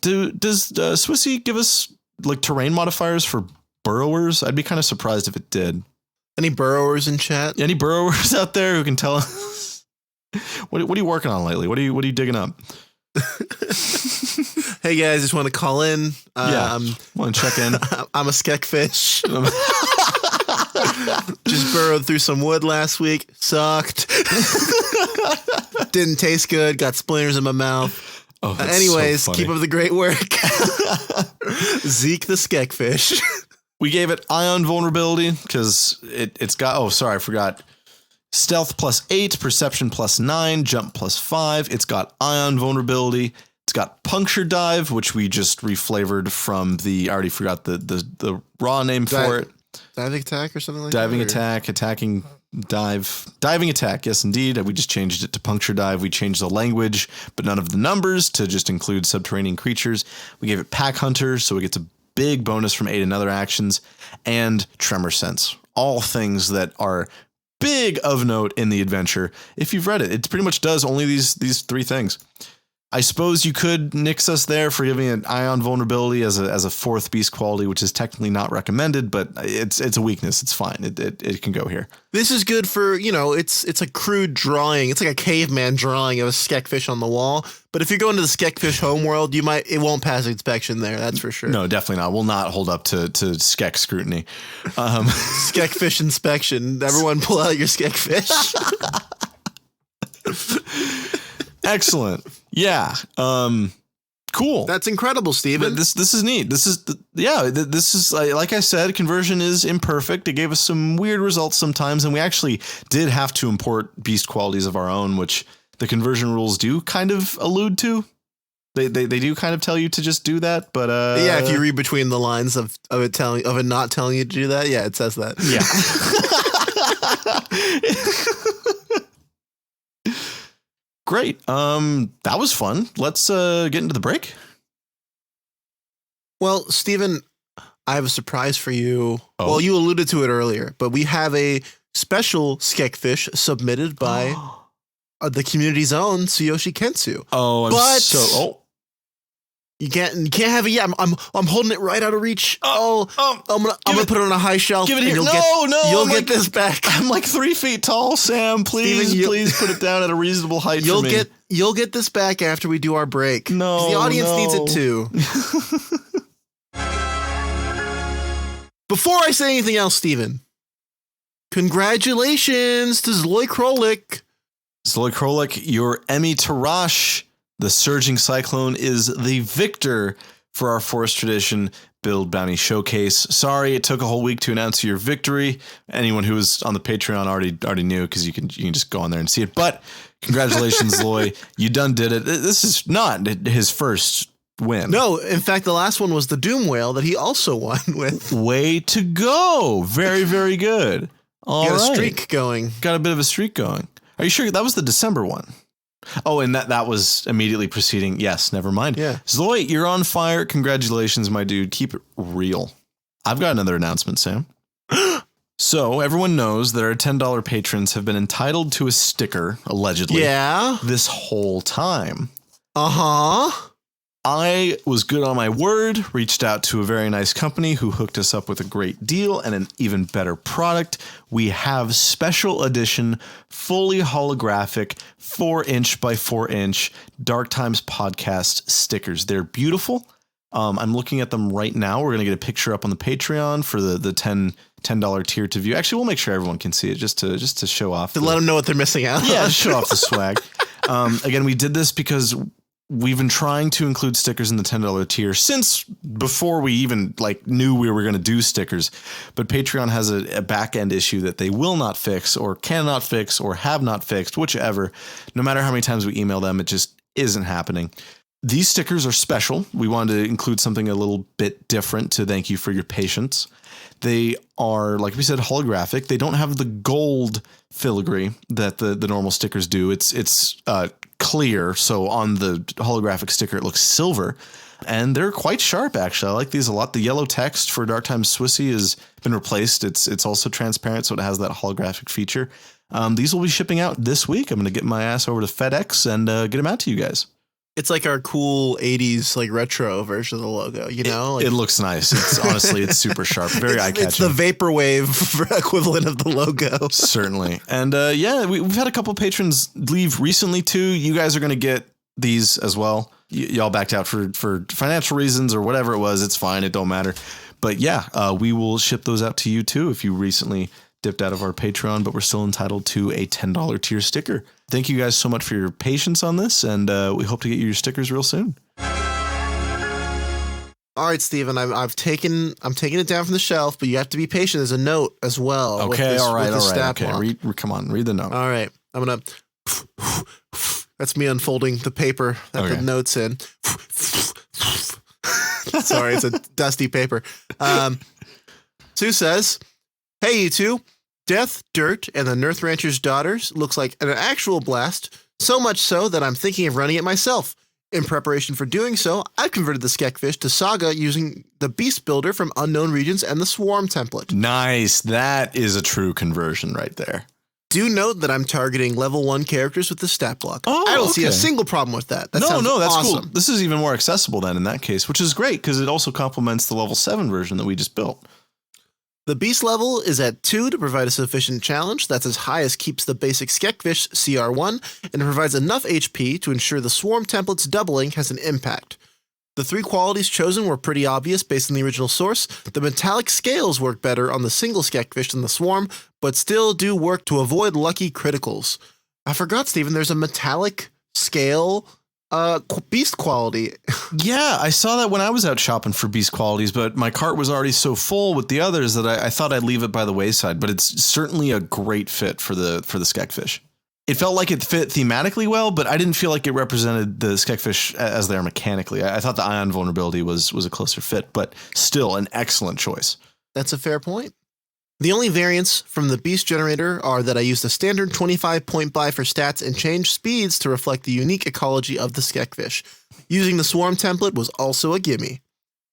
Does SWSE give us like terrain modifiers for burrowers? I'd be kind of surprised if it did. Any burrowers in chat? Any burrowers out there who can tell us? What are you working on lately? What are you digging up? Hey guys, just want to call in. Want to check in? I'm a Skekfish. Just burrowed through some wood last week. Sucked. Didn't taste good. Got splinters in my mouth. Oh, anyways, so keep up the great work. Zeke the Skekfish. We gave it ion vulnerability because it's got. Oh, sorry, I forgot. Stealth +8, perception +9, jump +5. It's got ion vulnerability. It's got puncture dive, which we just reflavored from the. I already forgot the raw name for it. Diving attack or something like diving that? Attack, attacking dive, diving attack. Yes, indeed. We just changed it to puncture dive. We changed the language, but none of the numbers to just include subterranean creatures. We gave it pack hunter, so it gets a big bonus from 8 and other actions, and tremor sense. All things that are big of note in the adventure. If you've read it, it pretty much does only these 3 things. I suppose you could nix us there for giving it ion vulnerability as a 4th beast quality, which is technically not recommended, but it's a weakness. It's fine. It can go here. This is good for, it's a crude drawing. It's like a caveman drawing of a Skekfish on the wall. But if you're going to the Skekfish homeworld, it won't pass inspection there. That's for sure. No, definitely not. Will not hold up to Skek scrutiny. Skekfish inspection. Everyone pull out your Skekfish. Excellent. Yeah. Cool. That's incredible, Steven. This is neat. This is like I said, conversion is imperfect. It gave us some weird results sometimes, and we actually did have to import beast qualities of our own, which the conversion rules do kind of allude to. They do kind of tell you to just do that, but yeah, if you read between the lines of it not telling you to do that, yeah, it says that. Yeah. Great. That was fun. Let's get into the break. Well, Steven, I have a surprise for you. Oh. Well, you alluded to it earlier, but we have a special Skekfish submitted by the community's own Tsuyoshi Kensu. Oh, You can't have it yet. I'm holding it right out of reach. I'm gonna put it on a high shelf. Give it here. You'll get this back. I'm like 3 feet tall, Sam. Please, Steven, please put it down at a reasonable height for me. You'll get this back after we do our break. No, the audience needs it too. Before I say anything else, Steven, congratulations to Zloy Krolik. Zloy Krolik, your Emmy Tarash. The Surging Cyclone is the victor for our Forest Tradition Build Bounty Showcase. Sorry, it took a whole week to announce your victory. Anyone who was on the Patreon already knew, because you can just go on there and see it. But congratulations, Loy. You done did it. This is not his first win. No, in fact, the last one was the Doom Whale that he also won with. Way to go. Very, very good. All right. Got a streak going. Got a bit of a streak going. Are you sure that was the December one? Oh, and that was immediately preceding. Yes, never mind. Yeah. Zloy, you're on fire. Congratulations, my dude. Keep it real. I've got another announcement, Sam. So everyone knows that our $10 patrons have been entitled to a sticker, allegedly. Yeah. This whole time. Uh-huh. I was good on my word, reached out to a very nice company who hooked us up with a great deal and an even better product. We have special edition, fully holographic, 4-inch by 4-inch Dark Times podcast stickers. They're beautiful. I'm looking at them right now. We're going to get a picture up on the Patreon for the $10 tier to view. Actually, we'll make sure everyone can see it just to show off. To let them know what they're missing out. Yeah, show off the swag. Again, we did this because we've been trying to include stickers in the $10 tier since before we even knew we were going to do stickers. But Patreon has a back end issue that they will not fix or cannot fix or have not fixed, whichever. No matter how many times we email them, it just isn't happening. These stickers are special. We wanted to include something a little bit different to thank you for your patience. They are, like we said, holographic. They don't have the gold filigree that the normal stickers do. It's clear, so on the holographic sticker it looks silver, and they're quite sharp. Actually, I like these a lot. The yellow text for Dark Times SWSE has been replaced. It's also transparent, so it has that holographic feature. These will be shipping out this week. I'm going to get my ass over to FedEx and get them out to you guys. It's like our cool 80s retro version of the logo, you know? It looks nice. It's honestly, it's super sharp, very eye-catching. It's the vaporwave equivalent of the logo. Certainly. And yeah, we've had a couple patrons leave recently too. You guys are going to get these as well. y'all backed out for financial reasons or whatever it was. It's fine. It don't matter. But yeah, we will ship those out to you too if you recently dipped out of our Patreon, but we're still entitled to a $10 tier sticker. Thank you guys so much for your patience on this, and we hope to get you your stickers real soon. All right, Steven, I'm taking it down from the shelf, but you have to be patient. There's a note as well. Okay, all right. Okay, Come on, read the note. All right, I'm gonna. That's me unfolding the paper that the note's in. Sorry, it's a dusty paper. Sue says, "Hey, you two, Death, Dirt, and the Nerf Rancher's Daughters looks like an actual blast. So much so that I'm thinking of running it myself. In preparation for doing so, I've converted the Skekfish to Saga using the Beast Builder from Unknown Regions and the Swarm template." Nice. That is a true conversion right there. Do note that I'm targeting level 1 characters with the stat block. Oh, I don't see a single problem with that. That's awesome. Cool. This is even more accessible then in that case, which is great because it also complements the level 7 version that we just built. The beast level is at 2 to provide a sufficient challenge. That's as high as keeps the basic Skekfish CR1, and it provides enough HP to ensure the swarm template's doubling has an impact. The 3 qualities chosen were pretty obvious based on the original source. The metallic scales work better on the single Skekfish than the swarm, but still do work to avoid lucky criticals. I forgot, Steven, there's a metallic scale beast quality. Yeah, I saw that when I was out shopping for beast qualities, but my cart was already so full with the others that I thought I'd leave it by the wayside. But it's certainly a great fit for the Skekfish. It felt like it fit thematically well, but I didn't feel like it represented the Skekfish as they are mechanically. I thought the ion vulnerability was a closer fit, but still an excellent choice. That's a fair point. The only variants from the beast generator are that I used a standard 25 point buy for stats and changed speeds to reflect the unique ecology of the Skekfish. Using the swarm template was also a gimme.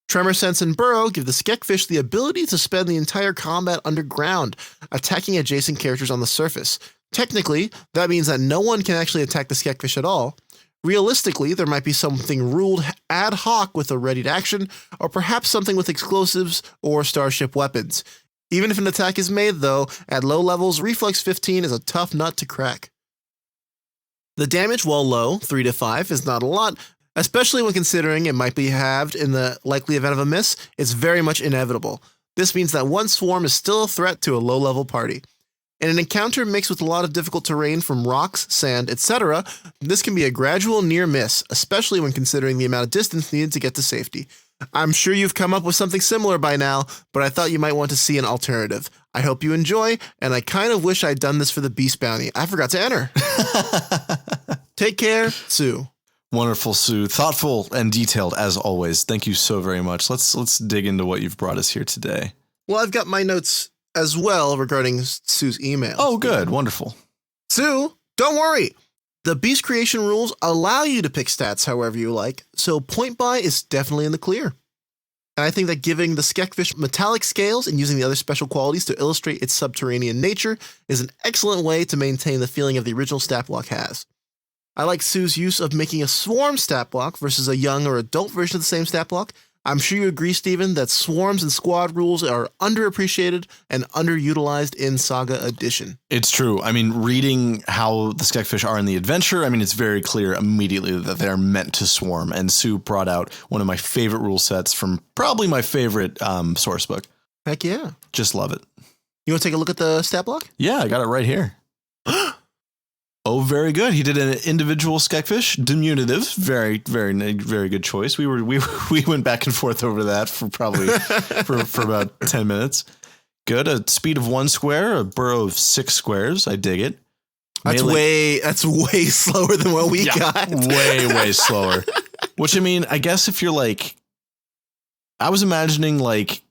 Tremor Sense and Burrow give the Skekfish the ability to spend the entire combat underground, attacking adjacent characters on the surface. Technically, that means that no one can actually attack the Skekfish at all. Realistically, there might be something ruled ad hoc with a readied action, or perhaps something with explosives or starship weapons. Even if an attack is made, though, at low levels, Reflex 15 is a tough nut to crack. The damage, while low, 3 to 5, is not a lot, especially when considering it might be halved in the likely event of a miss. It's very much inevitable. This means that one swarm is still a threat to a low-level party. In an encounter mixed with a lot of difficult terrain from rocks, sand, etc., this can be a gradual near miss, especially when considering the amount of distance needed to get to safety. I'm sure you've come up with something similar by now, but I thought you might want to see an alternative. I hope you enjoy, and I kind of wish I'd done this for the Beast Bounty. I forgot to enter. Take care, Sue. Wonderful, Sue. Thoughtful and detailed as always. Thank you so very much. Let's dig into what you've brought us here today. Well, I've got my notes as well regarding Sue's email. Oh, good. Wonderful. Sue, don't worry. The beast creation rules allow you to pick stats however you like, so point buy is definitely in the clear. And I think that giving the Skekfish metallic scales and using the other special qualities to illustrate its subterranean nature is an excellent way to maintain the feeling of the original stat block has. I like Sue's use of making a swarm stat block versus a young or adult version of the same stat block. I'm sure you agree, Steven, that swarms and squad rules are underappreciated and underutilized in Saga Edition. It's true. I mean, reading how the Skekfish are in the adventure, I mean, it's very clear immediately that they're meant to swarm. And Sue brought out one of my favorite rule sets from probably my favorite source book. Heck yeah. Just love it. You want to take a look at the stat block? Yeah, I got it right here. Oh, very good. He did an individual Skekfish, diminutive. Very, very, very good choice. We went back and forth over that for probably for about 10 minutes. Good. A speed of 1 square, a burrow of 6 squares. I dig it. That's way slower than what we got. Way slower. Which, I mean, I guess if you're like, I was imagining like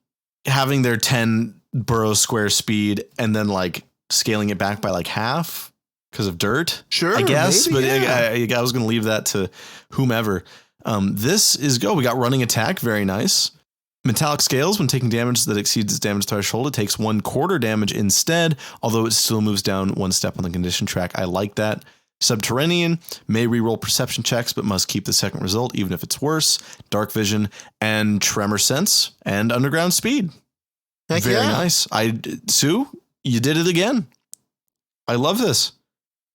having their 10 burrow square speed and then like scaling it back by like half. Because of dirt, sure, I guess, maybe, but yeah. I was going to leave that to whomever. This is go. We got running attack. Very nice. Metallic scales. When taking damage that exceeds its damage threshold, it takes 1/4 damage instead, although it still moves down 1 step on the condition track. I like that. Subterranean may reroll perception checks, but must keep the second result, even if it's worse. Dark vision and tremor sense and underground speed. Heck very yeah. nice. Sue, you did it again. I love this.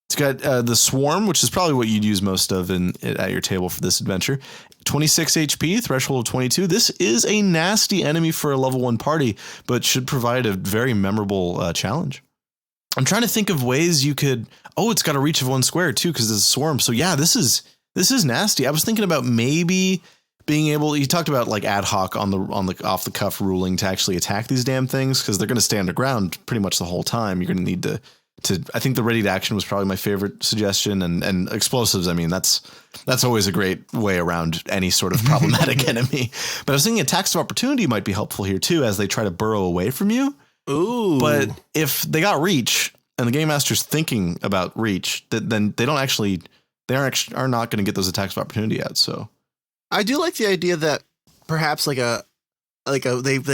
It's got the Swarm, which is probably what you'd use most of at your table for this adventure. 26 HP, threshold of 22. This is a nasty enemy for a level 1 party, but should provide a very memorable challenge. I'm trying to think of ways you could... Oh, it's got a reach of 1 square, too, because it's a Swarm. So, yeah, this is nasty. I was thinking about maybe being able... You talked about, like, ad hoc on the off-the-cuff ruling to actually attack these damn things, because they're going to stay underground pretty much the whole time. You're going to need to I think the ready to action was probably my favorite suggestion, and explosives. I mean, that's always a great way around any sort of problematic enemy. But I was thinking attacks of opportunity might be helpful here too, as they try to burrow away from you. Ooh. But if they got reach and the game master's thinking about reach, then they are not going to get those attacks of opportunity out. So I do like the idea that perhaps they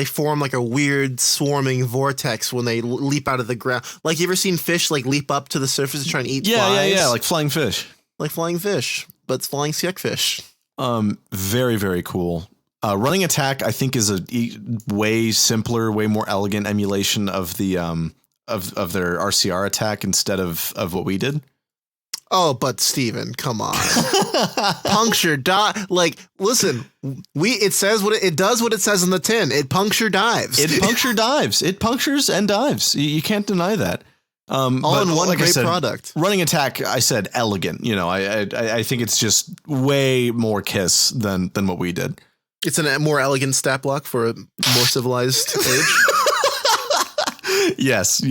form like a weird swarming vortex when they leap out of the ground. Like, you ever seen fish like leap up to the surface and try and eat flies? Yeah, like flying fish. Like flying fish, but it's flying Skekfish. Very, very cool. Running attack, I think, is a way simpler, way more elegant emulation of the of their RCR attack instead of what we did. Oh, but Steven, come on. Puncture, like, listen, it says it does what it says in the tin. It puncture dives. It puncture dives. It punctures and dives. You can't deny that. All in one, like great product. Running attack, I said elegant. You know, I think it's just way more Kiss than what we did. It's a more elegant stat block for a more civilized age. Yes.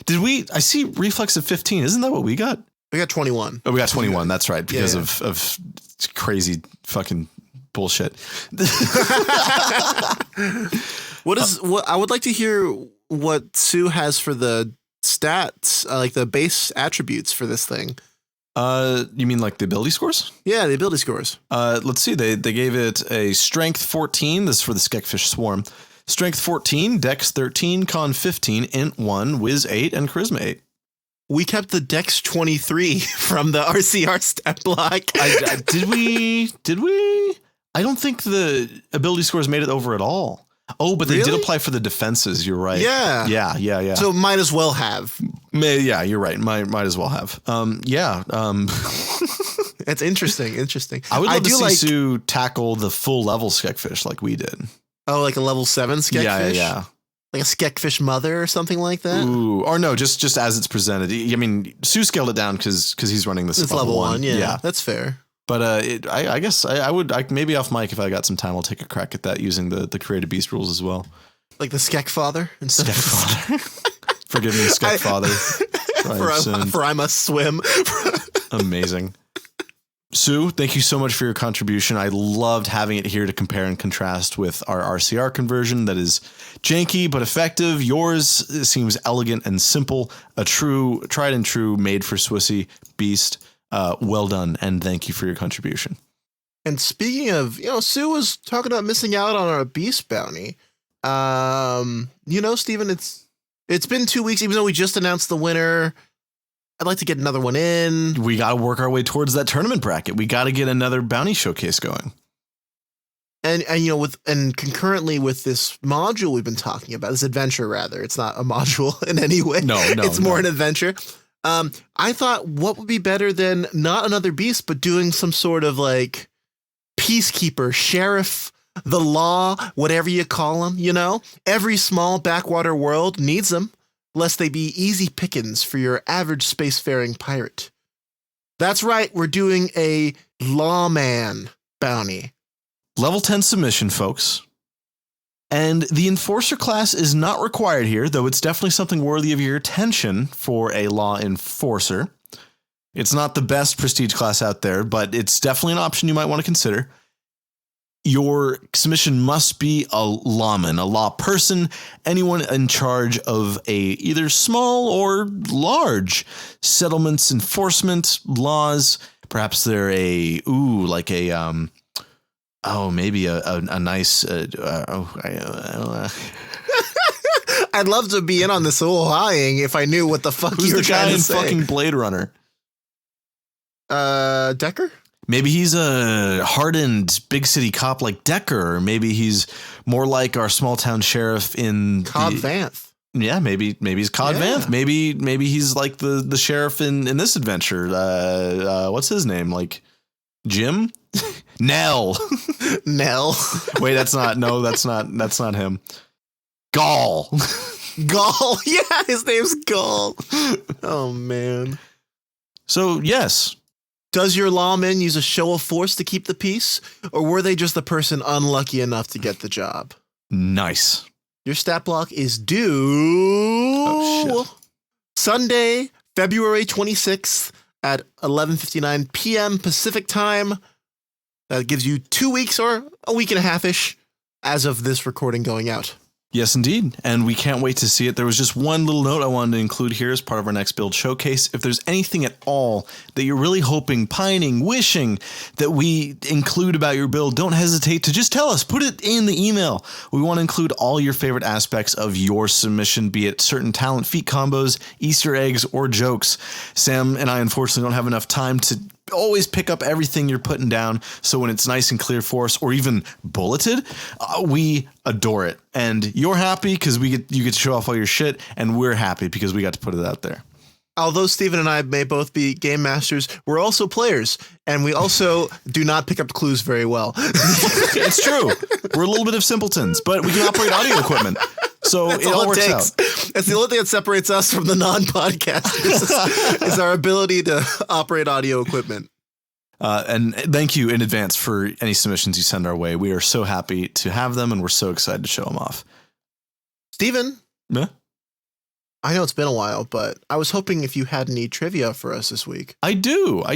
I see reflex of 15. Isn't that what we got? We got 21. Oh, we got 21. That's right. Because of crazy fucking bullshit. What I would like to hear what Sue has for the stats, like the base attributes for this thing. You mean like the ability scores? Yeah, the ability scores. Let's see. They gave it a strength 14. This is for the Skekfish Swarm. Strength 14, Dex 13, Con 15, Int 1, Wiz 8, and Charisma 8. We kept the Dex 23 from the RCR stat block. Did we? I don't think the ability scores made it over at all. Oh, but they did apply for the defenses. You're right. Yeah. So might as well have. Yeah, you're right. Might as well have. That's interesting. I would love to see Sue tackle the full level Skekfish like we did. Oh, like a level 7 Skekfish? Yeah. Like a Skekfish mother or something like that? Ooh, or no, just as it's presented. I mean, Sue scaled it down because he's running this. It's level 1. Yeah, that's fair. But I guess I would maybe off mic if I got some time, I'll take a crack at that using the creative beast rules as well. Like the Skekfather? Skekfather. Forgive me, Skekfather. For I must swim. Amazing. Sue, thank you so much for your contribution. I loved having it here to compare and contrast with our RCR conversion that is janky but effective. Yours seems elegant and simple, a true, tried and true, made for SWSE beast. Well done, and thank you for your contribution. And speaking of, Sue was talking about missing out on our beast bounty. Steven, it's been 2 weeks, even though we just announced the winner. I'd like to get another one in. We got to work our way towards that tournament bracket. We got to get another bounty showcase going. And concurrently with this module we've been talking about, this adventure rather, it's not a module in any way. No, it's more an adventure. I thought, what would be better than not another beast, but doing some sort of like peacekeeper, sheriff, the law, whatever you call them. Every small backwater world needs them, lest they be easy pickings for your average spacefaring pirate. That's right, we're doing a Lawman bounty. Level 10 submission, folks. And the Enforcer class is not required here, though it's definitely something worthy of your attention for a Law Enforcer. It's not the best prestige class out there, but it's definitely an option you might want to consider. Your submission must be a lawman, a law person, anyone in charge of a either small or large settlements, enforcement, laws. Perhaps they're maybe a nice. I'd love to be in on this lying if I knew what the fuck you were trying to say. Who's the guy in fucking Blade Runner? Decker? Maybe he's a hardened big city cop like Decker, or maybe he's more like our small town sheriff in Cobb Vanth. Yeah, maybe he's Cod Vanth. Maybe he's like the sheriff in this adventure. What's his name? Like Jim? Nell. Nell. Wait, that's not him. Gall. Gall. Yeah, his name's Gall. Oh man. So yes. Does your lawman use a show of force to keep the peace, or were they just the person unlucky enough to get the job? Nice. Your stat block is due Sunday, February 26th at 11:59 p.m. Pacific time. That gives you 2 weeks or a week and a half-ish as of this recording going out. Yes, indeed. And we can't wait to see it. There was just one little note I wanted to include here as part of our next build showcase. If there's anything at all that you're really hoping, pining, wishing that we include about your build, don't hesitate to just tell us. Put it in the email. We want to include all your favorite aspects of your submission, be it certain talent feat combos, Easter eggs, or jokes. Sam and I, unfortunately, don't have enough time to always pick up everything you're putting down. So when it's nice and clear for us, or even bulleted, we adore it. And you're happy because you get to show off all your shit, and we're happy because we got to put it out there. Although Steven and I may both be game masters, we're also players, and we also do not pick up clues very well. It's true. We're a little bit of simpletons, but we can operate audio equipment. So it all works out. That's the only thing that separates us from the non-podcasters is our ability to operate audio equipment. And thank you in advance for any submissions you send our way. We are so happy to have them, and we're so excited to show them off. Steven? Yeah? I know it's been a while, but I was hoping if you had any trivia for us this week. I do. I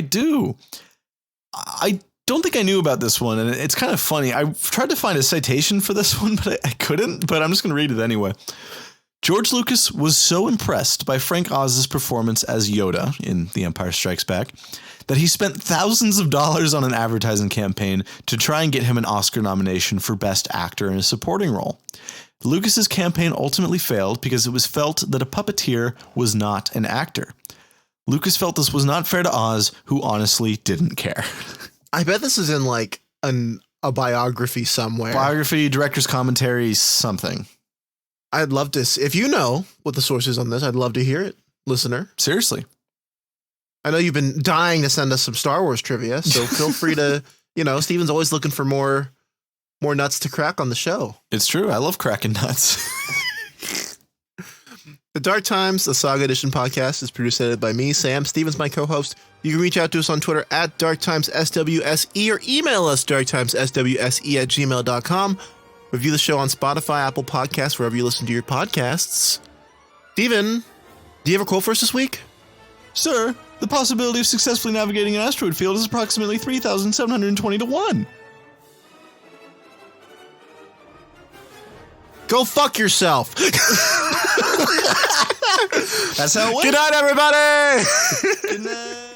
don't think I knew about this one, and it's kind of funny. I tried to find a citation for this one, but I couldn't, but I'm just going to read it anyway. George Lucas was so impressed by Frank Oz's performance as Yoda in The Empire Strikes Back that he spent thousands of dollars on an advertising campaign to try and get him an Oscar nomination for Best Actor in a Supporting Role. Lucas's campaign ultimately failed because it was felt that a puppeteer was not an actor. Lucas felt this was not fair to Oz, who honestly didn't care. I bet this is in like a biography somewhere. Biography, director's commentary, something. I'd love to. If you know what the source is on this, I'd love to hear it, listener. Seriously. I know you've been dying to send us some Star Wars trivia, so feel free to, Steven's always looking for more nuts to crack on the show. It's true. I love cracking nuts. The Dark Times, the Saga Edition podcast, is produced and edited by me, Sam. Steven's my co-host. You can reach out to us on Twitter at DarkTimesSWSE or email us darktimesswse@gmail.com. Review the show on Spotify, Apple Podcasts, wherever you listen to your podcasts. Steven, do you have a quote for us this week? Sir, the possibility of successfully navigating an asteroid field is approximately 3,720 to 1. Go fuck yourself. That's how it went. Good night, everybody. Good night.